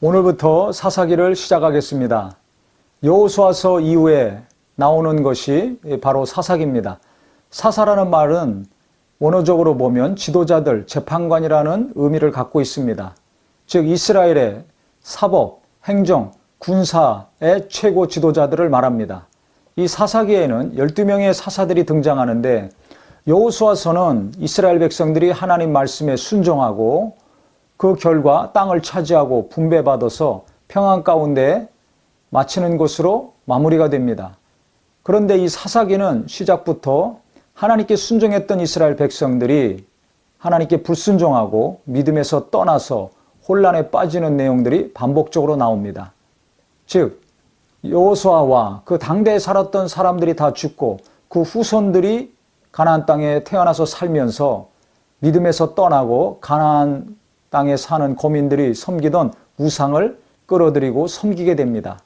오늘부터 사사기를 시작하겠습니다. 여호수아서 이후에 나오는 것이 바로 사사기입니다. 사사라는 말은 원어적으로 보면 지도자들, 재판관이라는 의미를 갖고 있습니다. 즉 이스라엘의 사법, 행정, 군사의 최고 지도자들을 말합니다. 이 사사기에는 12명의 사사들이 등장하는데 여호수아서는 이스라엘 백성들이 하나님 말씀에 순종하고 그 결과 땅을 차지하고 분배받아서 평안 가운데 마치는 것으로 마무리가 됩니다. 그런데 이 사사기는 시작부터 하나님께 순종했던 이스라엘 백성들이 하나님께 불순종하고 믿음에서 떠나서 혼란에 빠지는 내용들이 반복적으로 나옵니다. 즉 여호수아와 그 당대에 살았던 사람들이 다 죽고 그 후손들이 가나안 땅에 태어나서 살면서 믿음에서 떠나고 가나안 땅에 사는 거민들이 섬기던 우상을 끌어들이고 섬기게 됩니다.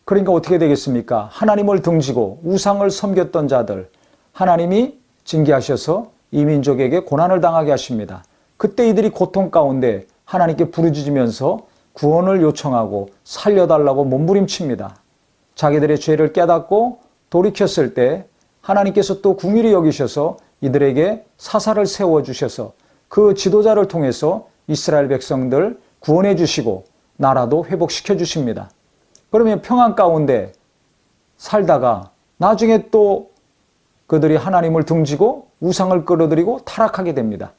그러니까 어떻게 되겠습니까? 하나님을 등지고 우상을 섬겼던 자들, 하나님이 징계하셔서 이 민족에게 고난을 당하게 하십니다. 그때 이들이 고통 가운데 하나님께 부르짖으면서 구원을 요청하고 살려달라고 몸부림칩니다. 자기들의 죄를 깨닫고 돌이켰을 때 하나님께서 또 긍휼히 여기셔서 이들에게 사사를 세워주셔서 그 지도자를 통해서 이스라엘 백성들 구원해 주시고 나라도 회복시켜 주십니다. 그러면 평안 가운데 살다가 나중에 또 그들이 하나님을 등지고 우상을 끌어들이고 타락하게 됩니다.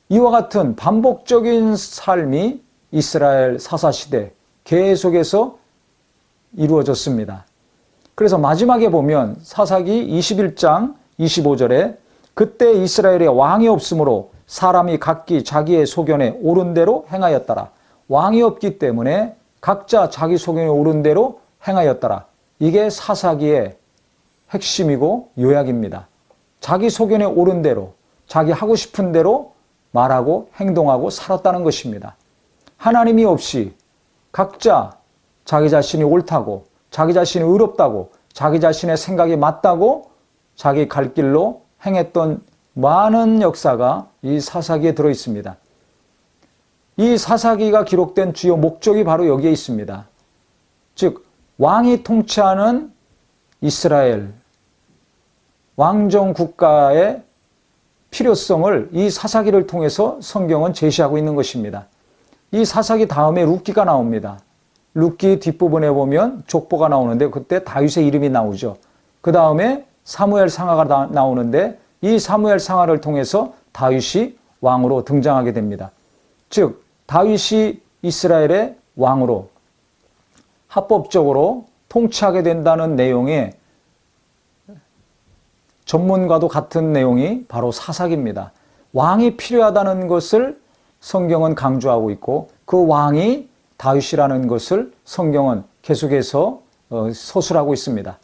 이와 같은 반복적인 삶이 이스라엘 사사시대 계속해서 이루어졌습니다. 그래서 마지막에 보면 사사기 21장 25절에 그때 이스라엘에 왕이 없으므로 사람이 각기 자기의 소견에 옳은 대로 행하였더라. 왕이 없기 때문에 각자 자기 소견에 옳은 대로 행하였더라. 이게 사사기의 핵심이고 요약입니다. 자기 소견에 옳은 대로, 자기 하고 싶은 대로 말하고 행동하고 살았다는 것입니다. 하나님이 없이 각자 자기 자신이 옳다고, 자기 자신이 의롭다고, 자기 자신의 생각이 맞다고 자기 갈 길로 행했던 많은 역사가 이 사사기에 들어 있습니다. 이 사사기가 기록된 주요 목적이 바로 여기에 있습니다. 즉 왕이 통치하는 이스라엘 왕정 국가의 필요성을 이 사사기를 통해서 성경은 제시하고 있는 것입니다. 이 사사기 다음에 룻기가 나옵니다. 룻기 뒷부분에 보면 족보가 나오는데 그때 다윗의 이름이 나오죠. 그 다음에 사무엘 상하가 나오는데 이 사무엘 상하를 통해서 다윗이 왕으로 등장하게 됩니다. 즉 다윗이 이스라엘의 왕으로 합법적으로 통치하게 된다는 내용의 전문과도 같은 내용이 바로 사사기입니다. 왕이 필요하다는 것을 성경은 강조하고 있고 그 왕이 다윗이라는 것을 성경은 계속해서 서술하고 있습니다.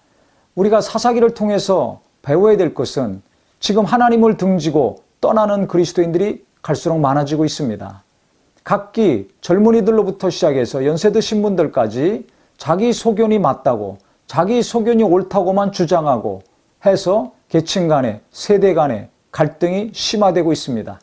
우리가 사사기를 통해서 배워야 될 것은 지금 하나님을 등지고 떠나는 그리스도인들이 갈수록 많아지고 있습니다. 각기 젊은이들로부터 시작해서 연세 드신 분들까지 자기 소견이 맞다고, 자기 소견이 옳다고만 주장하고 해서 계층 간에, 세대 간에 갈등이 심화되고 있습니다.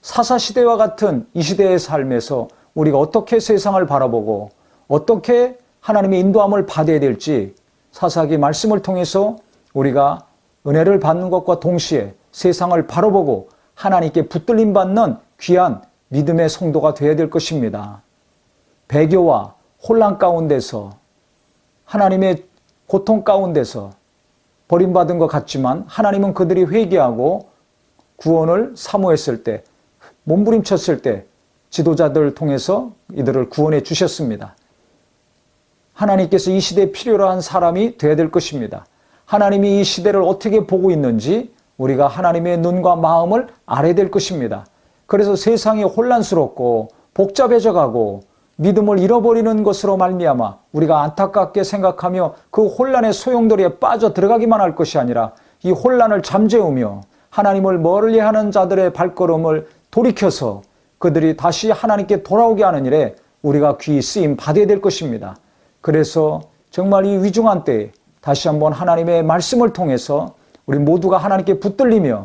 사사시대와 같은 이 시대의 삶에서 우리가 어떻게 세상을 바라보고 어떻게 하나님의 인도함을 받아야 될지 사사기 말씀을 통해서 우리가 은혜를 받는 것과 동시에 세상을 바라보고 하나님께 붙들림 받는 귀한 믿음의 성도가 되어야 될 것입니다. 배교와 혼란 가운데서 하나님의 고통 가운데서 버림받은 것 같지만 하나님은 그들이 회개하고 구원을 사모했을 때, 몸부림쳤을 때 지도자들을 통해서 이들을 구원해 주셨습니다. 하나님께서 이 시대에 필요로 한 사람이 되어야 될 것입니다. 하나님이 이 시대를 어떻게 보고 있는지 우리가 하나님의 눈과 마음을 알아야 될 것입니다. 그래서 세상이 혼란스럽고 복잡해져 가고 믿음을 잃어버리는 것으로 말미암아 우리가 안타깝게 생각하며 그 혼란의 소용돌이에 빠져 들어가기만 할 것이 아니라 이 혼란을 잠재우며 하나님을 멀리하는 자들의 발걸음을 돌이켜서 그들이 다시 하나님께 돌아오게 하는 일에 우리가 귀히 쓰임 받아야 될 것입니다. 그래서 정말 이 위중한 때에 다시 한번 하나님의 말씀을 통해서 우리 모두가 하나님께 붙들리며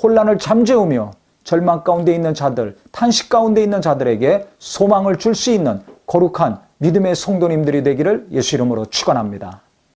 혼란을 잠재우며 절망 가운데 있는 자들, 탄식 가운데 있는 자들에게 소망을 줄 수 있는 거룩한 믿음의 성도님들이 되기를 예수 이름으로 축원합니다.